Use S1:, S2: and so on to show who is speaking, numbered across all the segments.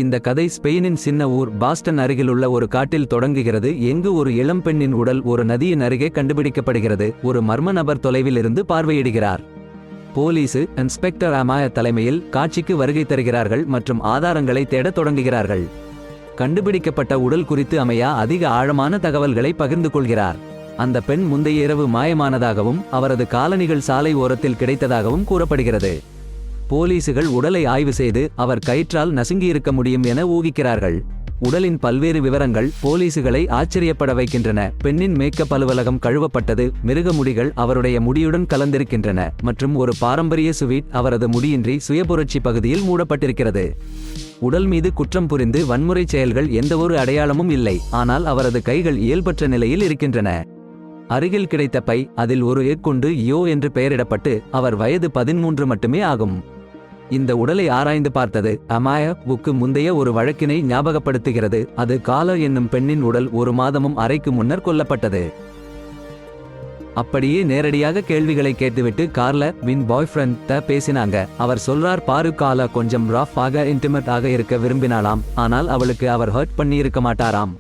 S1: இந்த கதை ஸ்பெயினின் சின்ன ஊர் பாஸ்டன் அருகிலுள்ள ஒரு காட்டில் தொடங்குகிறது. எங்கு ஒரு இளம்பெண்ணின் உடல் ஒரு நதியின் அருகே கண்டுபிடிக்கப்படுகிறது. ஒரு மர்ம நபர் தொலைவில் இருந்து பார்வையிடுகிறார். போலீசு இன்ஸ்பெக்டர் அமாயா தலைமையில் காட்சிக்கு வருகை தருகிறார்கள் மற்றும் ஆதாரங்களை தேடத் தொடங்குகிறார்கள். கண்டுபிடிக்கப்பட்ட உடல் குறித்து அமாயா அதிக ஆழமான தகவல்களை பகிர்ந்து கொள்கிறார். அந்த பெண் முந்தைய இரவு மாயமானதாகவும் அவரது காலணிகள் சாலை ஓரத்தில் கிடைத்ததாகவும் கூறப்படுகிறது. போலீசுகள் உடலை ஆய்வு செய்து அவர் கயிற்றால் நசுங்கியிருக்க முடியும் என ஊகிக்கிறார்கள். உடலின் பல்வேறு விவரங்கள் போலீசுகளை ஆச்சரியப்பட வைக்கின்றன. பெண்ணின் மேக்கப் அலுவலகம் கழுவப்பட்டது, மிருக முடிகள் அவருடைய முடியுடன் கலந்திருக்கின்றன மற்றும் ஒரு பாரம்பரிய சுவீட் அவரது முடியின்றி சுயபுரட்சி பகுதியில் மூடப்பட்டிருக்கிறது. உடல் மீது குற்றம் புரிந்து வன்முறை செயல்கள் எந்தவொரு அடையாளமும் இல்லை, ஆனால் அவரது கைகள் இயல்பற்ற நிலையில் இருக்கின்றன. அருகில் கிடைத்த பை, அதில் ஒரு எஃகுண்டு யோ என்று பெயரிடப்பட்டு அவர் வயது 13 மட்டுமே ஆகும். இந்த உடலை ஆராய்ந்து பார்த்தது அமாயாவுக்கு முந்தைய ஒரு வழக்கினை ஞாபகப்படுத்துகிறது. அது காலர் என்னும் பெண்ணின் உடல் 1 மாதமும் அரைக்கு முன்னர் கொல்லப்பட்டது. அப்படியே நேரடியாக கேள்விகளை கேட்டுவிட்டு கார்ல வின் பாய் ஃப்ரெண்ட் பேசினாங்க. அவர் சொல்றார், பாரு காலா கொஞ்சம் ரஃப் ஆக இன்டிமேட் ஆக இருக்க விரும்பினாலாம், ஆனால் அவளுக்கு அவர் ஹர்ட் பண்ணி இருக்க மாட்டாராம்.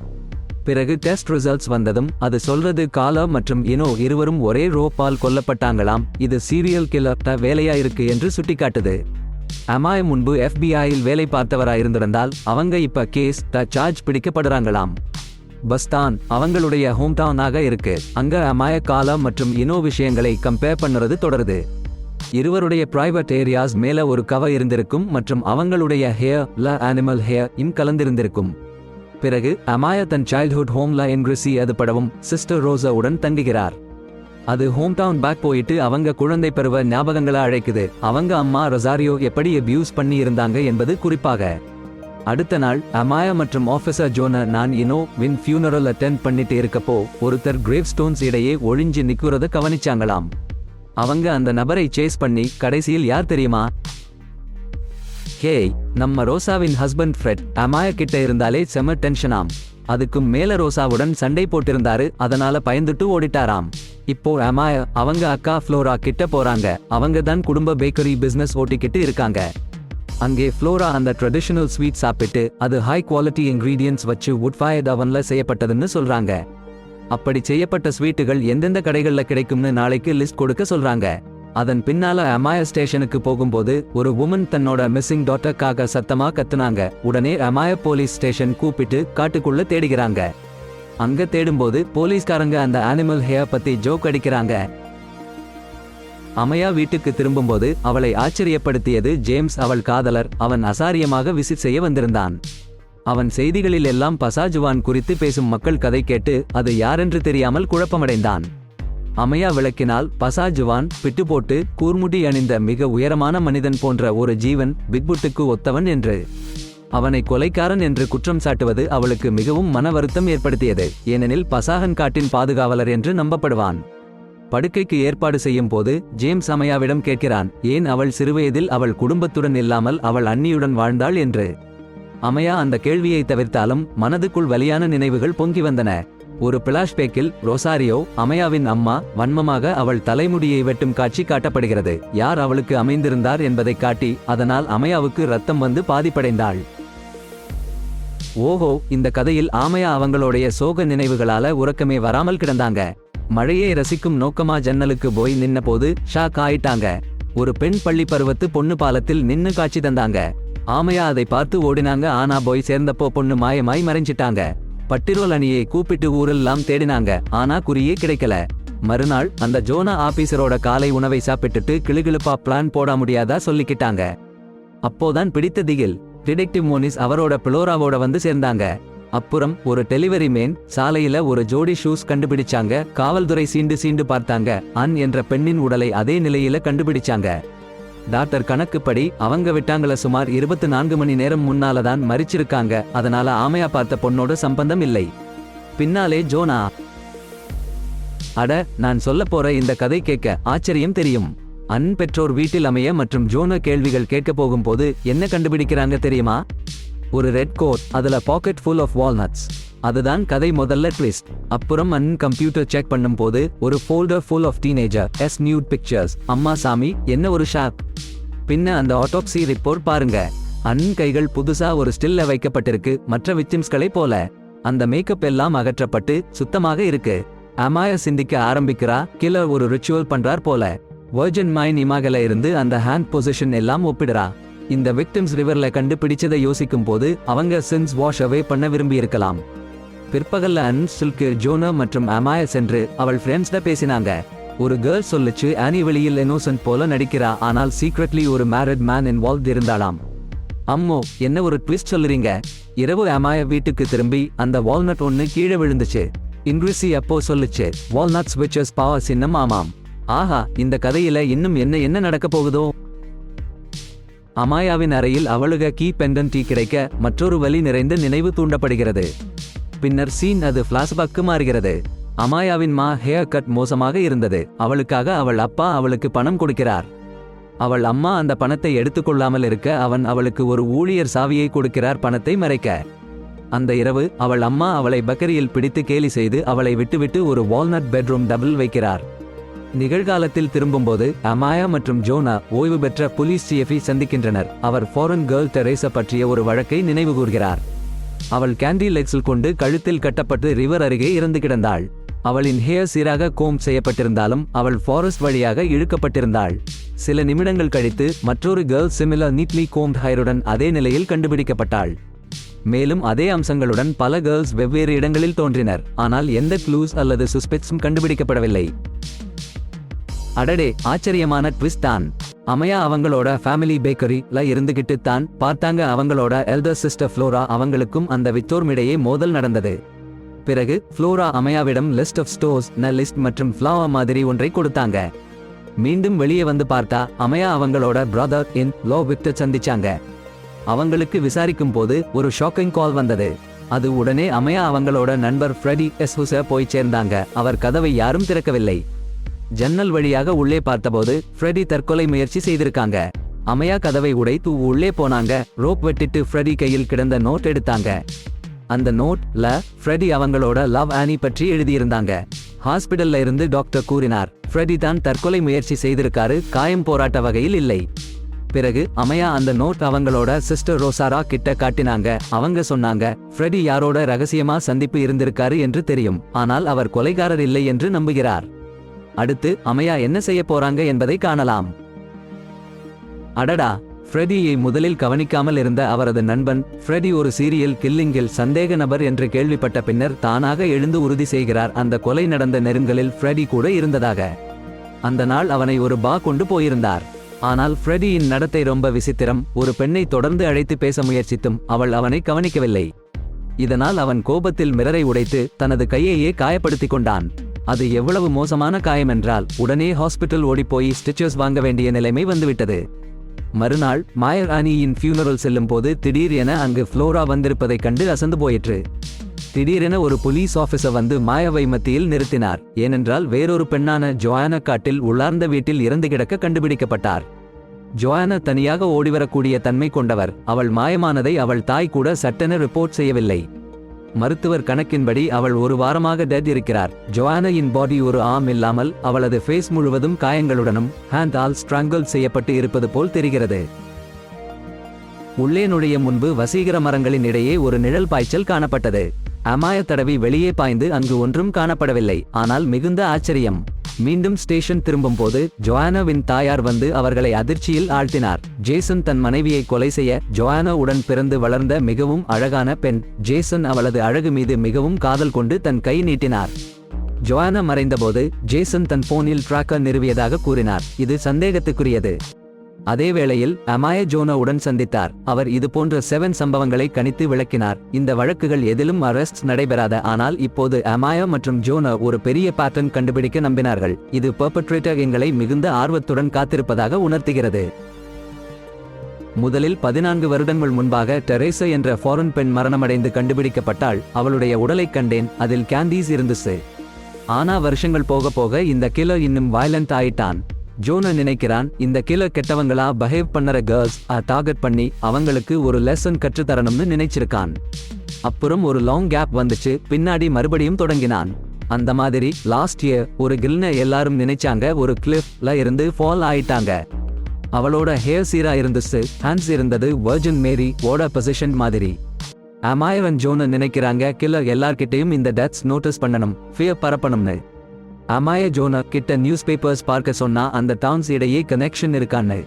S1: பிறகு டெஸ்ட் ரிசல்ட்ஸ் வந்ததும் அது சொல்றது காலா மற்றும் இனோ இருவரும் ஒரே ரோப்பால் கொல்லப்பட்டாங்களாம். இது சீரியல் கில்லர் வேலையா இருக்கு என்று சுட்டிக்காட்டுது. அமாய முன்பு FBI-யில் வேலை பார்த்தவராயிருந்திருந்தால் அவங்க இப்ப கேஸ் சார்ஜ் பிடிக்கப்படுறாங்களாம். பஸ்தான் அவங்களுடைய ஹோம் டவுனாக இருக்கு. அங்க அமாய காலா மற்றும் இனோ விஷயங்களை கம்பேர் பண்ணுறது தொடருது. இருவருடைய பிரைவேட் ஏரியாஸ் மேல ஒரு கவர் இருந்திருக்கும் மற்றும் அவங்களுடைய ஹேர் அனிமல் ஹேர் கலந்திருந்திருக்கும். பிறகு அமாயா தன் சைல்ட்ஹுட் ஹோம்ல என்கிரிசி அது படவும் சிஸ்டர் ரோசாவுடன் தங்குகிறார். அது ஹோம் டவுன் பேக் போயிட்டு அவங்க குழந்தை பருவ ஞாபகங்களை அழைக்குது. அவங்க அம்மா ரொசாரியோ எப்படி அபியூஸ் பண்ணி இருந்தாங்க என்பது குறிப்பாக. அடுத்த நாள் அமாயா மற்றும் ஆஃபீஸர் ஜோனா நான் இனோ வின் ஃபியூனரல் அட்டெண்ட் பண்ணிட்டு இருக்கப்போ ஒருத்தர் கிரேவ் ஸ்டோன்ஸ் இடையே ஒழிஞ்சு நிக்கிறத கவனிச்சாங்களாம். அவங்க அந்த நபரை சேஸ் பண்ணி கடைசியில் யார் தெரியுமா? ஹேய், நம்ம ரோசாவின் ஹஸ்பண்ட் ஃப்ரெட். அமாயா கிட்ட இருந்தாலே செம டென்ஷனாம். அதுக்கும் மேல ரோசாவுடன் சண்டை போட்டிருந்தாரு, அதனால பயந்துட்டு ஓடிட்டாராம். இப்போ அமாயா அவங்க அக்கா ஃப்ளோரா கிட்ட போறாங்க. அவங்க தான் குடும்ப பேக்கரி பிசினஸ் ஓட்டிக்கிட்டு இருக்காங்க. அங்கே ஃப்ளோரா அந்த ட்ரெடிஷனல் ஸ்வீட் சாப்பிட்டு அது ஹை குவாலிட்டி இன்கிரீடியன்ஸ் வச்சு வுட் ஃபயர்ட் அவன்ல செய்யப்பட்டதுன்னு சொல்றாங்க. அப்படி செய்யப்பட்ட ஸ்வீட்டுகள் எந்தெந்த கடைகள்ல கிடைக்கும்னு நாளைக்கு லிஸ்ட் கொடுக்க சொல்றாங்க. அதன் பின்னால அமாயா ஸ்டேஷனுக்கு போகும்போது ஒரு உமன் தன்னோட மிஸ்ஸிங் டாட்டருக்காக சத்தமா கத்துனாங்க. உடனே அமாயா போலீஸ் ஸ்டேஷன் கூப்பிட்டு காட்டுக்குள்ள தேடுகிறாங்க. அங்க தேடும்போது போலீஸ்காரங்க அந்த அனிமல் ஹேர் பத்தி ஜோக் அடிக்கிறாங்க. அமாயா வீட்டுக்கு திரும்பும்போது அவளை ஆச்சரியப்படுத்தியது ஜேம்ஸ், அவள் காதலர். அவன் அசாரியமாக விசிட் செய்ய வந்திருந்தான். அவன் செய்திகளில் எல்லாம் பசாஜுவான் குறித்து பேசும் மக்கள் கதை கேட்டு அது யாரென்று தெரியாமல் குழப்பமடைந்தான். அமாயா விளக்கினால் பசாஜுவான் பிட்டு போட்டு கூர்முடி அணிந்த மிக உயரமான மனிதன் போன்ற ஒரு ஜீவன், பிக்புட்டுக்கு ஒத்தவன் என்று. அவனை கொலைக்காரன் என்று குற்றம் சாட்டுவது அவளுக்கு மிகவும் மன வருத்தம் ஏற்படுத்தியது. ஏனெனில் பசாகன் காட்டின் பாதுகாவலர் என்று நம்பப்படுவான். படுக்கைக்கு ஏற்பாடு செய்யும் போது ஜேம்ஸ் அமாயாவிடம் கேட்கிறான், ஏன் அவள் சிறுவயதில் அவள் குடும்பத்துடன் இல்லாமல் அவள் அண்ணியுடன் வாழ்ந்தாள் என்று. அமாயா அந்த கேள்வியை தவிர்த்தாலும் மனதுக்குள் வலியான நினைவுகள் பொங்கி வந்தன. ஒரு பிளாஷ்பேக்கில் ரொசாரியோ அமாயாவின் அம்மா வன்மமாக அவள் தலைமுடியை வெட்டும் காட்சி காட்டப்படுகிறது. யார் அவளுக்கு அமைந்திருந்தார் என்பதை காட்டி அதனால் அமாயாவுக்கு ரத்தம் வந்து பாதிப்படைந்தாள். ஓஹோ, இந்த கதையில் ஆமையா அவங்களுடைய சோக நினைவுகளால உறக்கமே வராமல் கிடந்தாங்க. மழையை ரசிக்கும் நோக்கமா ஜன்னலுக்கு போய் நின்ன போது ஷாக் ஆயிட்டாங்க. ஒரு பெண் பள்ளி பருவத்து பொண்ணு பாலத்தில் நின்னு காட்சி தந்தாங்க. ஆமையா அதை பார்த்து ஓடினாங்க. ஆனா போய் சேர்ந்தப்போ பொண்ணு மாயமாய் மறைஞ்சிட்டாங்க. பட்டிரோல் அணியை கூப்பிட்டு ஊரெல்லாம் தேடினாங்க, ஆனா குறியே கிடைக்கல. மறுநாள் அந்த ஜோனா ஆபீசரோட காலை உணவை சாப்பிட்டுட்டு கிளுகிளுப்பா பிளான் போட முடியாதா சொல்லிக்கிட்டாங்க. அப்போதான் பிடித்த திகில். டிடெக்டிவ் மோனிஸ் அவரோட பிளோராவோட வந்து சேர்ந்தாங்க. அப்புறம் ஒரு டெலிவரி மேன் சாலையில ஒரு ஜோடி ஷூஸ் கண்டுபிடிச்சாங்க. காவல்துறை சீண்டு பார்த்தாங்க. அன் என்ற பெண்ணின் உடலை அதே நிலையில கண்டுபிடிச்சாங்க. டாக்டர் கணக்குப்படி அவங்க விட்டாங்கள சுமார் 24 மணி நேரம் முன்னாலதான் மரிச்சிருக்காங்க. அதனால ஆமையா பார்த்த பொண்ணோட சம்பந்தம் இல்லை. பின்னாலே ஜோனா. அட, நான் சொல்ல போற இந்த கதை கேட்க ஆச்சரியம் தெரியும். அன் பெற்றோர் வீட்டில் அமைய மற்றும் ஜோனா கேள்விகள் கேட்க போகும்போது என்ன கண்டுபிடிக்கிறாங்க தெரியுமா? ஒரு ரெட் கோட், அதுல பாக்கெட் ஃபுல் ஆஃப் வால்நட்ஸ். அதுதான் கதை முதல்ல ட்விஸ்ட். அப்புறம் அன் கம்ப்யூட்டர் செக் பண்ணும் போது ஒரு folder full of teenager nude pictures. அம்மா சாமி, என்ன ஒரு ஷாக். பின்ன அந்த ஆட்டோப்சி ரிப்போர்ட் பாருங்க. அண்ணன் கைகள் புதுசா ஒரு ஸ்டில்ல வைக்கப்பட்டிருக்கு, மற்ற விக்டிம்ஸ்களை போல. அந்த மேக்கப் எல்லாம் அகற்றப்பட்டு சுத்தமாக இருக்கு. அமாயா சிந்திக்க ஆரம்பிக்கிறா, கில்லர் ஒரு ரிச்சுவல் பண்றார் போல. வர்ஜன் மைன் இமாகல இருந்து அந்த ஹேண்ட் பொசிஷன் எல்லாம் ஒப்பிடுறா. இந்த விக்டிம்ஸ் ரிவர்ல கண்டுபிடிச்சதை யோசிக்கும் போது அவங்க சின்ஸ் வாஷ் அவே பண்ண விரும்பி இருக்கலாம். பிற்பகல்ல அன் சில்கு ஜோனா மற்றும் அமாயா சென்று அவள் ஃப்ரெண்ட்ஸ்ட பேசினாங்க. ஒரு கேர்ள் சொல்லுச்சு, ஆனி வெளியில் இன்னோசன்ட் போல நடிக்கிறா, ஆனால் சீக்ரெட்லி ஒரு மேரிட் மேன் இன்வால்வ் இருந்தாளாம். அம்மோ, என்ன ஒரு ட்விஸ்ட் சொல்லுறீங்க. இரவு அமாயா வீட்டுக்கு திரும்பி அந்த வால்நட் ஒன்னு கீழே விழுந்துச்சு. இங்கிரிசி அப்போ சொல்லுச்சு, வால்நட்ஸ் விச்சஸ் பவர் சின்னம். ஆமாம். ஆஹா, இந்த கதையில இன்னும் என்ன என்ன நடக்க போகுதோ. அமாயாவின் அறையில் அவளுக கீ பெண்டன்ட் கிடைக்க மற்றொரு வலி நிறைந்த நினைவு தூண்டப்படுகிறது. பின்னர் சீன் அது பிளாஷ்பேக்கு மாறுகிறது. அமாயாவின் ஹேர் கட் மோசமாக இருந்தது. அவளுக்காக அவள் அப்பா அவளுக்கு பணம் கொடுக்கிறார். அவள் அம்மா அந்த பணத்தை எடுத்துக்கொள்ளாமல் இருக்க அவன் அவளுக்கு ஒரு ஊழியர் சாவியை கொடுக்கிறார், பணத்தை மறைக்க. அந்த இரவு அவள் அம்மா அவளை பக்கரியில் பிடித்து கேலி செய்து அவளை விட்டுவிட்டு ஒரு வால்நட் பெட்ரூம் டபுள் வைக்கிறார். நிகழ்காலத்தில் திரும்பும்போது அமாயா மற்றும் ஜோனா ஓய்வு பெற்ற போலீஸ் சீஃபை சந்திக்கின்றனர். அவர் ஃபாரின் கேர்ள் டெரேசா பற்றிய ஒரு வழக்கை நினைவு கூர்கிறார். அவள் கேண்டி லெக்ஸில் கொண்டு கழுத்தில் கட்டப்பட்டு ரிவர் அருகே இறந்து கிடந்தாள். அவளின் ஹேர் சீராக கோம் செய்யப்பட்டிருந்தாலும் அவள் ஃபாரஸ்ட் வழியாக இழுக்கப்பட்டிருந்தாள். சில நிமிடங்கள் கழித்து மற்றொரு கேர்ள் சிமிலர் நீட்லி கோம்ட் ஹேருடன் அதே நிலையில் கண்டுபிடிக்கப்பட்டாள். மேலும் அதே அம்சங்களுடன் பல கேர்ள்ஸ் வெவ்வேறு இடங்களில் தோன்றினர், ஆனால் எந்த க்ளூஸ் அல்லது சுஸ்பெக்ட்ஸும் கண்டுபிடிக்கப்படவில்லை. அடடே, ஆச்சரியமான ட்விஸ்ட் தான். அமையா அவங்களோட ஃபேமிலி பேக்கரில இருந்துகிட்டு தான் பார்த்தாங்க. அவங்களோட எல்டர் சிஸ்டர் ஃப்ளோரா அவங்களுக்கும் அந்த விக்டோர்மிடையே மோதல் நடந்தது. பிறகு ஃப்ளோரா அமையாவிடம் லிஸ்ட் ஆஃப் ஸ்டோர்ஸ் லிஸ்ட் மற்றும் ஃப்ளவர் மாதிரி ஒன்றை கொடுத்தாங்க. மீண்டும் வெளியே வந்து பார்த்தா அமையா அவங்களோட பிரதர் இன் லோ விக்டர் சந்திச்சாங்க. அவங்களுக்கு விசாரிக்கும் போது ஒரு ஷாக்கிங் கால் வந்தது. அது உடனே அமையா அவங்களோட நண்பர் ஃப்ரெடி எஸ்ஹுஸ போய் சேர்ந்தாங்க. அவர் கதவை யாரும் திறக்கவில்லை. ஜன்னல் வழியாக உள்ளே பார்த்தபோது ஃப்ரெடி தற்கொலை முயற்சி செய்திருக்காங்க. அமையா கதவை உடைத்து உள்ளே போனாங்க. ரோப் வெட்டிட்டு ஃப்ரெடி கையில் கிடந்த நோட் எடுத்தாங்க. அந்த நோட்ல ஃப்ரெடி அவங்களோட லவ் ஆனி பற்றி எழுதியிருந்தாங்க. ஹாஸ்பிடல்ல இருந்து டாக்டர் கூறினார், ஃப்ரெடி தான் தற்கொலை முயற்சி செய்திருக்காரு, காயம் போராட்ட வகையில் இல்லை. பிறகு அமையா அந்த நோட் அவங்களோட சிஸ்டர் ரோசாரா கிட்ட காட்டினாங்க. அவங்க சொன்னாங்க, ஃப்ரெடி யாரோட ரகசியமா சந்திப்பு இருந்திருக்காரு என்று தெரியும், ஆனால் அவர் கொலைகாரர் இல்லை என்று நம்புகிறார். அடுத்து அமையா என்ன செய்ய போறாங்க என்பதை காணலாம். அடடா, ஃப்ரெடியை முதலில் கவனிக்காமல் இருந்த அவரது நண்பன் ஃப்ரெடி ஒரு சீரியல் கில்லிங்கில் சந்தேக நபர் என்று கேள்விப்பட்ட பின்னர் தானாக எழுந்து உறுதி செய்கிறார் அந்த கொலை நடந்த நெருங்கலில் ஃப்ரெடி கூட இருந்ததாக. அந்த நாள் அவனை ஒரு கொண்டு போயிருந்தார். ஆனால் ஃப்ரெடியின் நடத்தை ரொம்ப விசித்திரம். ஒரு பெண்ணை தொடர்ந்து அழைத்து பேச முயற்சித்தும் அவள் அவனை கவனிக்கவில்லை. இதனால் அவன் கோபத்தில் மிரரை உடைத்து தனது கையையே காயப்படுத்திக் கொண்டான். அது எவ்வளவு மோசமான காயம் என்றால் உடனே ஹாஸ்பிட்டல் ஓடிப்போய் ஸ்டிச்சர்ஸ் வாங்க வேண்டிய நிலைமை வந்துவிட்டது. மறுநாள் மாயர் ஆனியின் ஃபியூனரல் செல்லும் போது திடீர் என அங்கு ஃப்ளோரா வந்திருப்பதைக் கண்டு அசந்து போயிற்று. திடீரென ஒரு போலீஸ் ஆபீசர் வந்து மாயாவை மத்தியில் நிறுத்தினார். ஏனென்றால் வேறொரு பெண்ணான ஜோயானா காட்டில் உள்ளார்ந்த வீட்டில் இறந்து கிடக்க கண்டுபிடிக்கப்பட்டார். ஜோயானா தனியாக ஓடிவரக்கூடிய தன்மை கொண்டவர். அவள் மாயமானதை அவள் தாய் கூட சட்டென ரிப்போர்ட் செய்யவில்லை. மருத்துவர் கணக்கின்படி அவள் ஒரு வாரமாக டெட் இருக்கிறார். ஜோயானாயின் பாடி ஒரு ஆம் இல்லாமல் அவளது ஃபேஸ் முழுவதும் காயங்களுடனும் ஹேண்ட் ஆல் ஸ்ட்ராங்கிள் செய்யப்பட்டு இருப்பது போல் தெரிகிறது. உள்ளே நுழைய முன்பு வசீகர மரங்களின் இடையே ஒரு நிழல் பாய்ச்சல் காணப்பட்டது. அமாய தடவி வெளியே பாய்ந்து அங்கு ஒன்றும் காணப்படவில்லை. ஆனால் மிகுந்த ஆச்சரியம். மீண்டும் ஸ்டேஷன் திரும்பும் போது ஜோயானாவின் தாயார் வந்து அவர்களை அதிர்ச்சியில் ஆழ்த்தினார். ஜேசன் தன் மனைவியை கொலை செய்ய ஜோயானா உடன் பிறந்து வளர்ந்த மிகவும் அழகான பெண். ஜேசன் அவளது அழகு மீது மிகவும் காதல் கொண்டு தன் கை நீட்டினார். ஜோயானா மறைந்தபோது ஜேசன் தன் போனில் டிராக்கர் நிறுவியதாக கூறினார். இது சந்தேகத்துக்குரியது. அதேவேளையில் அமாய ஜோனா உடன் சந்தித்தார். அவர் இதுபோன்ற 7 சம்பவங்களை கணித்து விளக்கினார். இந்த வழக்குகள் எதிலும் அரெஸ்ட் நடைபெறாத, ஆனால் இப்போது அமாயா மற்றும் ஜோனா ஒரு பெரிய பேட்டர்ன் கண்டுபிடிக்க நம்பினார்கள். இது பெர்பட்ரேட்டர் எங்களை மிகுந்த ஆர்வத்துடன் காத்திருப்பதாக உணர்த்துகிறது. முதலில் 14 வருடங்கள் முன்பாக டெரேசா என்ற ஃபாரின் பெண் மரணமடைந்து கண்டுபிடிக்கப்பட்டாள். அவளுடைய உடலை கண்டேன். அதில் கேண்டீஸ் இருந்துச்சு. ஆனா வருஷங்கள் போக போக இந்த கில்லர் இன்னும் வயலண்ட் ஆயிட்டான். ஜோனா நினைக்கிறான், இந்த கில்லர் கெட்டவங்களா பஹேவ் பண்ணற கேர்ள்ஸ் டார்கெட் பண்ணி அவங்களுக்கு ஒரு லெசன் கற்றுத்தரணும்னு நினைச்சிருக்கான். அப்புறம் ஒரு லாங் கேப் வந்துச்சு. பின்னாடி மறுபடியும் தொடங்கினான். அந்த மாதிரி லாஸ்ட் இயர் ஒரு கில்ன எல்லாரும் நினைச்சாங்க ஒரு கிளிஃப்ல இருந்து ஃபால் ஆயிட்டாங்க. அவளோட ஹேர் சீரா இருந்துச்சு, ஹேண்ட்ஸ் இருந்தது வர்ஜின் மேரி ஓட பொசிஷன் மாதிரி. அமாயவன் ஜோனு நினைக்கிறாங்க கில்லர் எல்லார்கிட்டையும் இந்த டெத்ஸ் நோட்டீஸ் பண்ணணும், ஃபியர் பரப்பணும்னு. அமாய ஜோனா கிட்ட நியூஸ் பேப்பர்ஸ் பார்க்க சொன்னா அந்த டவுன்ஸ் இடையே கனெக்ஷன் இருக்கான்னு.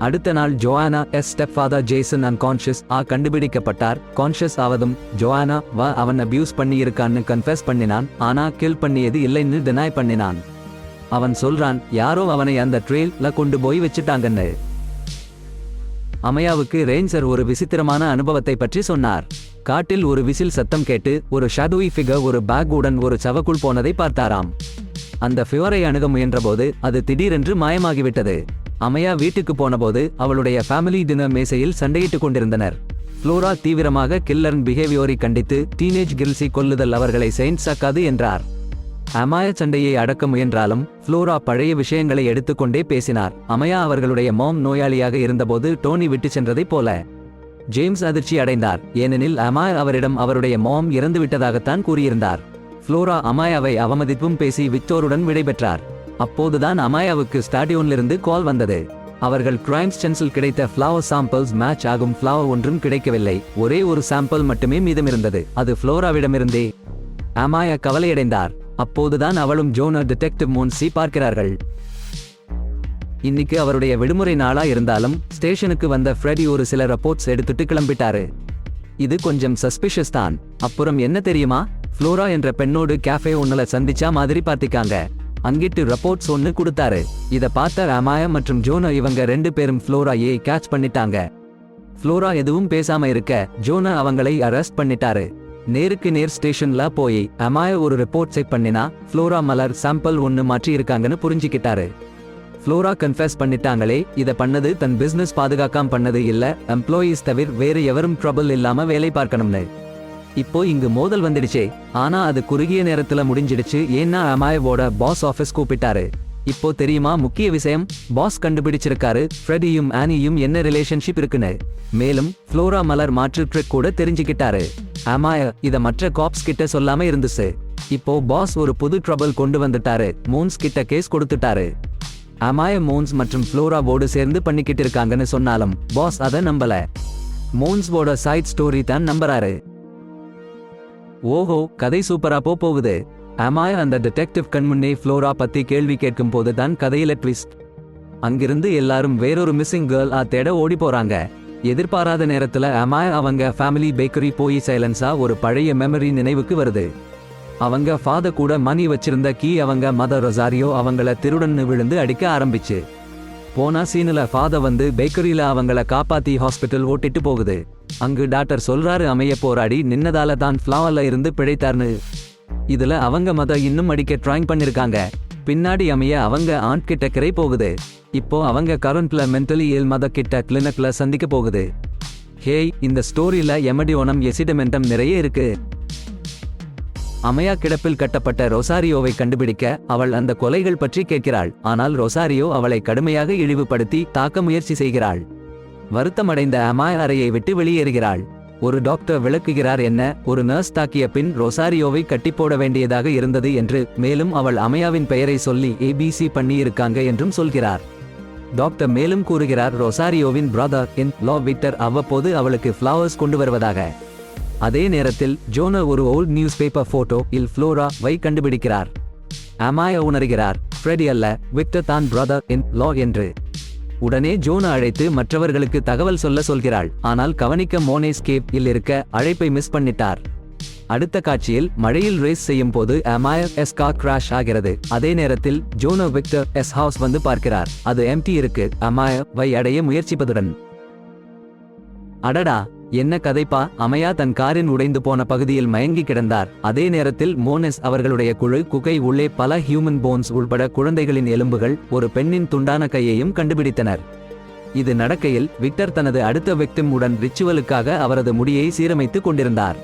S1: அடுத்த நாள் Joanna step father Jason unconscious கண்டுபிடிக்கப்பட்டார். கான்ஷியஸ் ஆவதும் ஜோஆனா அவன் அபியூஸ் பண்ணி இருக்கான்னு கன்ஃபெஸ் பண்ணினான். ஆனா கில் பண்ணியது இல்லைன்னு டினை பண்ணினான். அவன் சொல்றான் யாரோ அவனை அந்த ட்ரெயில்ல கொண்டு போய் வச்சுட்டாங்கன்னு. அமயாவுக்கு ரேஞ்சர் ஒரு விசித்திரமான அனுபவத்தை பற்றி சொன்னார். காட்டில் ஒரு விசில் சத்தம் கேட்டு ஒரு ஷாடோவி ஃபிகர் ஒரு பேக் உடன் ஒரு சவக்குள் போனதை பார்த்தாராம். அந்த ஃபிகரை அணுக முயன்றபோது அது திடீரென்று மாயமாகிவிட்டது. அமயா வீட்டுக்கு போனபோது அவளுடைய ஃபேமிலி டின்னர் மேசையில் சண்டையிட்டுக் கொண்டிருந்தனர். ஃப்ளோரா தீவிரமாக கில்லர்ன் பிஹேவியோரை கண்டித்து டீனேஜ் கிர்ல்ஸை கொல்லுதல் அவர்களை செயின்ஸ் ஆக்காது என்றார். அமாய சண்டையை அடக்க முயன்றாலும் ஃப்ளோரா பழைய விஷயங்களை எடுத்துக்கொண்டே பேசினார். அமயா அவர்களுடைய மாம் நோயாளியாக இருந்தபோது டோனி விட்டு சென்றதைப் போல. ஜேம்ஸ் அதிர்ச்சி அடைந்தார், ஏனெனில் அமாய் அவரிடம் அவருடைய மாம் இறந்துவிட்டதாகத்தான் கூறியிருந்தார். ஃப்ளோரா அமாயாவை அவமதிப்பும் பேசி விக்டோருடன் விடைபெற்றார். அப்போதுதான் அமாயாவுக்கு ஸ்டாடியோனிலிருந்து கால் வந்தது. அவர்கள் கிரைம் ஸ்டென்சில் கிடைத்த ஃப்ளவர் சாம்பிள்ஸ் மேட்ச் ஆகும். ஃப்ளவர் ஒன்றும் கிடைக்கவில்லை, ஒரே ஒரு சாம்பிள் மட்டுமே மீதமிருந்தது, அது ஃப்ளோராவிடமிருந்தே. அமாயா கவலையடைந்தார். அப்போதுதான் அவளும் ஜோனா டிடெக்டிவ் மோன்சி பார்க்கிறார்கள். இன்னைக்கு அவருடைய விடுமுறை நாளா இருந்தாலும் ஸ்டேஷனுக்கு வந்த ஃப்ரெடி ஒரு சில ரிப்போர்ட்ஸ் எடுத்துட்டு கிளம்பிட்டாரு. இது கொஞ்சம் சஸ்பிஷியஸ் தான். அப்புறம் என்ன தெரியுமா, ஃப்ளோரா என்ற பெண்ணோடு கேஃபே ஒன்னுல சந்திச்சா மாதிரி பார்த்திக்காங்க. அங்கிட்டு ரிப்போர்ட்ஸ் ஒன்னு கொடுத்தாரு. இத பார்த்த அமாயா மற்றும் ஜோனா இவங்க 2 பேரும் ஃப்ளோராயை கேட்ச் பண்ணிட்டாங்க. ஃப்ளோரா எதுவும் பேசாம இருக்க ஜோனா அவங்களை அரெஸ்ட் பண்ணிட்டாரு. நேருக்கு நேர் ஸ்டேஷன்ல போய் அமாய ஒரு ரிப்போர்ட் செக் பண்ணினா ஃப்ளோரா மலர் சாம்பிள் ஒன்னு மாற்றி இருக்காங்கன்னு புரிஞ்சுக்கிட்டாரு. ஃப்ளோரா கன்ஃபெஸ் பண்ணிட்டாங்களே, இத பண்ணது தன் பிசினஸ் பாதுகாக்காம பண்ணது இல்ல, எம்ப்ளாயீஸ் தவிர வேற எவரும் ட்ரபிள் இல்லாம வேலை பார்க்கணும்னு. இப்போ இங்கு மோதல் வந்துடுச்சே, ஆனா அது குறுகிய நேரத்துல முடிஞ்சிடுச்சு. ஏன்னா அமாயவோட பாஸ் ஆபீஸ் கூப்பிட்டாரு. இப்போ தெரியுமா முக்கிய விஷயம், பாஸ் கண்டுபிடிச்சிருக்காரு ஃப்ரெடியும் ஆனியும் என்ன ரிலேஷன்ஷிப் இருக்குன்னு. மேலும் ஃப்ளோரா மலர் மாற்று ட்ரிக் கூட தெரிஞ்சுக்கிட்டாரு. அமாய இத மற்ற காப்ஸ் கிட்ட சொல்லாம இருந்துச்சு. இப்போ பாஸ் ஒரு புது ட்ரபிள் கொண்டு வந்துட்டாரு. மோன்ஸ் கிட்ட கேஸ் கொடுத்துட்டாரு. அமாய மோன்ஸ் மற்றும் ஃப்ளோராவோடு சேர்ந்து பண்ணிக்கிட்டு இருக்காங்கன்னு சொன்னாலும் பாஸ் அத நம்பல. மோன்ஸ்வோட சைட் ஸ்டோரி தான் நம்புறாரு. ஓஹோ, கதை சூப்பரா போகுது. அமாய அந்த டிடெக்டிவ் கண்முன்னே ஃப்ளோரா பத்தி கேள்வி கேட்கும் போது தான் கதையில ட்விஸ்ட். அங்கிருந்து எல்லாரும் வேறொரு மிஸ்ஸிங் கேர்ள் தேட ஓடி போறாங்க. எதிர்பாராத நேரத்துல அமாய அவங்க ஃபேமிலி பேக்கரி போய் சைலன்ஸா ஒரு பழைய மெமரி நினைவுக்கு வருது. அவங்க ஃபாதர் கூட மணி வச்சிருந்த கீ அவங்க மதர் ரொசாரியோ அவங்கள திருடன்னு விழுந்து அடிக்க ஆரம்பிச்சு. போனா சீனுல ஃபாதர் வந்து பேக்கரியில அவங்கள காப்பாத்தி ஹாஸ்பிட்டல் ஓட்டிட்டு போகுது. அங்கு டாக்டர் சொல்றாரு அமைய போராடி நின்னதால தான் ஃப்ளவர்ல இருந்து பிழைத்தார்னு. இதுல அவங்க மதர் இன்னும் அடிக்க ட்ராயிங் பண்ணிருக்காங்க. பின்னாடி அமைய அவங்க ஆண்ட் கிட்ட கிரை போகுது. இப்போ அவங்க கரண்ட்ல மென்டலி இல் மத கிட்ட கிளினிக்ல சந்திக்க போகுது. ஹேய், இந்த ஸ்டோரியில எமடியோனம் எசிடமெண்டம் நிறைய இருக்கு. அமையா கிடப்பில் கட்டப்பட்ட ரொசாரியோவை கண்டுபிடிக்க அவள் அந்த கொலைகள் பற்றி கேட்கிறாள். ஆனால் ரொசாரியோ அவளை கடுமையாக இழிவுபடுத்தி தாக்க முயற்சி செய்கிறாள். வருத்தமடைந்த அமாய் அறையை விட்டு வெளியேறுகிறாள். ஒரு டாக்டர் விளக்குகிறார் என்ன, ஒரு நர்ஸ் தாக்கிய பின் ரொசாரியோவை கட்டி போட வேண்டியதாக இருந்தது என்று. மேலும் அவள் அமையாவின் பெயரை சொல்லி ஏபிசி பண்ணி இருக்காங்க என்றும் சொல்கிறார். டாக்டர் மேலும் கூறுகிறார் ரொசாரியோவின் பிரதர் இன் லா விக்டர் அவ்வப்போது அவளுக்கு ஃப்ளவர்ஸ் கொண்டு வருவதாக. அதே நேரத்தில் ஜோனா ஒரு ஓல்ட் நியூஸ் பேப்பர் போட்டோ இல் ஃப்ளோரா வை கண்டுபிடிக்கிறார். அமாய உணர்கிறார் ஃப்ரெடி அல்ல, விக்டர் தான் பிரதர் இன் லா என்று. உடனே ஜோனா அழைத்து மற்றவர்களுக்கு தகவல் சொல்கிறாள். ஆனால் கவனிக்க மோனேஸ் கேப் இல் இருக்க அழைப்பை மிஸ் பண்ணிட்டார். அடுத்த காட்சியில் மழையில் ரேஸ் செய்யும் போது அமாய கார் கிராஷ் ஆகிறது. அதே நேரத்தில் ஜோனா விக்டர் ஹவுஸ் வந்து பார்க்கிறார். அது எம்டி இருக்கு. அமாய வை அடைய முயற்சிப்பதுடன் அடடா என்ன கதைப்பா. அமையா தன் காரின் உடைந்து போன பகுதியில் மயங்கி கிடந்தார். அதே நேரத்தில் மோனஸ் அவர்களுடைய குகை உள்ளே பல ஹியூமன் போன்ஸ் உள்பட குழந்தைகளின் எலும்புகள், ஒரு பெண்ணின் துண்டான கையையும் கண்டுபிடித்தனர். இது நடக்கையில் விக்டர் தனது அடுத்த விக்டிம் உடன் ரிச்சுவலுக்காக அவரது முடியை சீரமைத்துக் கொண்டிருந்தார்.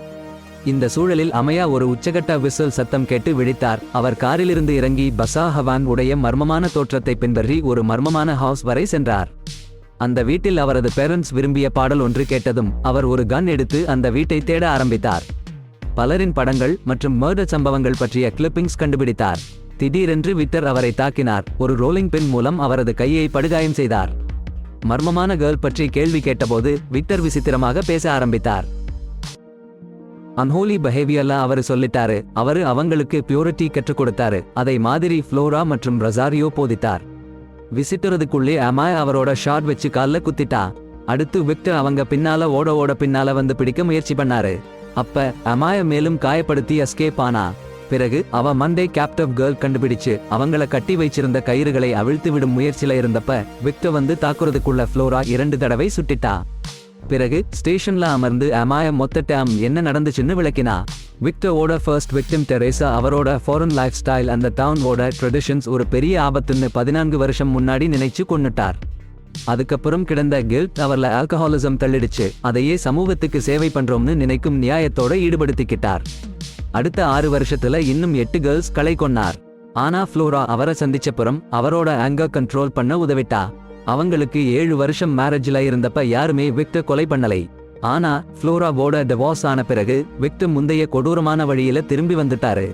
S1: இந்த சூழலில் அமையா ஒரு உச்சகட்ட விசில் சத்தம் கேட்டு விழித்தார். அவர் காரிலிருந்து இறங்கி பசா ஹவான் உடைய மர்மமான தோற்றத்தை பின்பற்றி ஒரு மர்மமான ஹவுஸ் வரை சென்றார். அந்த வீட்டில் அவரது பேரண்ட்ஸ் விரும்பிய பாடல் ஒன்று கேட்டதும் அவர் ஒரு கன் எடுத்து அந்த வீட்டை தேட ஆரம்பித்தார். பலரின் படங்கள் மற்றும் மர்டர் சம்பவங்கள் பற்றிய கிளிப்பிங்ஸ் கண்டுபிடித்தார். திடீரென்று விக்டர் அவரை தாக்கினார். ஒரு ரோலிங் பின் மூலம் அவரது கையை படுகாயம் செய்தார். மர்மமான கேர்ள் பற்றி கேள்வி கேட்டபோது விக்டர் விசித்திரமாக பேச ஆரம்பித்தார். அன்ஹோலி பிஹேவியர்ல அவரு சொல்லிட்டாரு. அவரு அவங்களுக்கு பியூரிட்டி கற்றுக் கொடுத்தாரு. அதை மாதிரி ஃப்ளோரா மற்றும் ரொசாரியோ போதித்தார். விசிட்டுறதுக்குள்ளே அமாய் அவரோட ஷாட் வச்சு கால்ல குத்திட்டா. அடுத்து விக்டர் அவங்க பின்னால ஓட பின்னால வந்து பிடிக்க முயற்சி பண்ணாரு. அப்ப அமாய மேலும் காயப்படுத்தி எஸ்கேப் ஆனா. பிறகு அவ மண்டே கேப்டிவ் கேர்ள் கண்டுபிடிச்சு அவங்கள கட்டி வச்சிருந்த கயிறுகளை அவிழ்த்து விடும் முயற்சியில இருந்தப்ப விக்டர் வந்து தாக்குறதுக்குள்ள ஃப்ளோரா 2 தடவை சுட்டிட்டா. பிறகு ஸ்டேஷன்ல அமர்ந்து அமாய மொத்த டைம் என்ன நடந்துச்சுன்னு விளக்கினா. விக்டரோட ஃபர்ஸ்ட் விக்டிம் டெரேசா அவரோட ஃபாரின் லைஃப் ஸ்டைல் அந்த டவுனோட ட்ரெடிஷன்ஸ் ஒரு பெரிய ஆபத்துன்னு 14 வருஷம் முன்னாடி நினைச்சு கொன்னுட்டார். அதுக்கப்புறம் கிடந்த கில்ட் அவர்ல ஆல்கஹாலிசம் தள்ளிடுச்சு. அதையே சமூகத்துக்கு சேவை பண்றோம்னு நினைக்கும் நியாயத்தோட ஈடுபடுத்திக்கிட்டார். அடுத்த 6 வருஷத்துல இன்னும் 8 கேர்ள்ஸ் களை கொன்னார். ஆனா ஃப்ளோரா அவரை சந்திச்சப்புறம் அவரோட ஆங்கர் கண்ட்ரோல் பண்ண உதவிட்டா. அவங்களுக்கு 7 வருஷம் மேரேஜ்ல இருந்தப்ப யாருமே விக்டர் கொலை பண்ணலை. ஆனா ஃப்ளோராவோட டிவோர்ஸ் ஆன பிறகு விக்டர் முந்தைய கொடூரமான வழியில திரும்பி வந்துட்டாரு.